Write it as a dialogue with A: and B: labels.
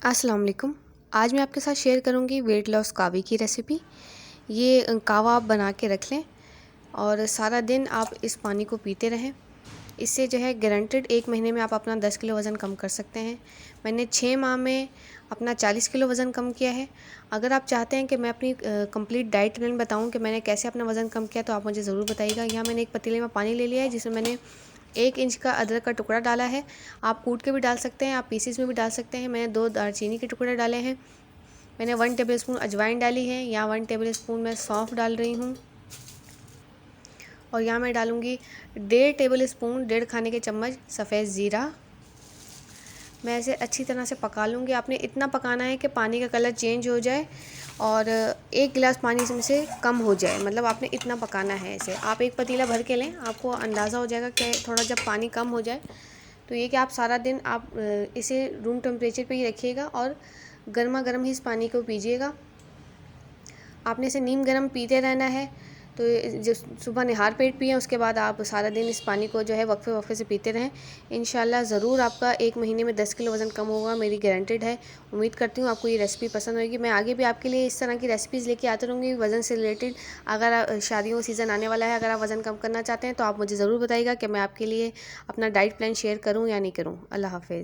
A: अस्सलाम वालेकुम। आज मैं आपके साथ शेयर करूंगी वेट लॉस कावे की रेसिपी। ये कावा आप बना के रख लें और सारा दिन आप इस पानी को पीते रहें। इससे जो है गारंटेड 1 महीने में आप अपना 10 किलो वज़न कम कर सकते हैं। मैंने 6 माह में अपना 40 किलो वज़न कम किया है। अगर आप चाहते हैं कि मैं अपनी कंप्लीट डाइट प्लान बताऊं कि मैंने कैसे अपना वज़न कम किया, तो आप मुझे ज़रूर बताइएगा। यहाँ मैंने एक पतीले में पानी ले लिया है जिसमें मैंने 1 इंच का अदरक का टुकड़ा डाला है। आप कूट के भी डाल सकते हैं, आप पीसीस में भी डाल सकते हैं। मैंने 2 दालचीनी के टुकड़े डाले हैं। मैंने 1 टेबलस्पून अजवाइन डाली है। यहाँ 1 टेबलस्पून मैं सौंफ डाल रही हूँ और यहाँ मैं डालूँगी 1.5 टेबलस्पून 1.5 खाने के चम्मच सफ़ेद ज़ीरा। मैं इसे अच्छी तरह से पका लूँगी। आपने इतना पकाना है कि पानी का कलर चेंज हो जाए और 1 गिलास पानी इसमें से कम हो जाए, मतलब आपने इतना पकाना है इसे। आप एक पतीला भर के लें, आपको अंदाज़ा हो जाएगा कि थोड़ा जब पानी कम हो जाए तो ये कि आप सारा दिन आप इसे रूम टेम्परेचर पे ही रखिएगा और गर्मा गर्म ही इस पानी को पीजिएगा। आपने इसे नीम गर्म पीते रहना है। तो जो सुबह निहार पेट पिए, उसके बाद आप सारा दिन इस पानी को जो है वक्फे वक्फे से पीते रहें। इंशाल्लाह ज़रूर आपका 1 महीने में 10 किलो वज़न कम होगा, मेरी गारंटेड है। उम्मीद करती हूँ आपको ये रेसिपी पसंद होगी। मैं आगे भी आपके लिए इस तरह की रेसिपीज़ लेके आती रहूँगी वज़न से रिलेटेड। अगर शादियों सीज़न आने वाला है, अगर आप वज़न कम करना चाहते हैं तो आप मुझे ज़रूर बताइएगा कि मैं आपके लिए अपना डाइट प्लान शेयर करूँ या नहीं करूँ। अल्लाह हाफ़िज़।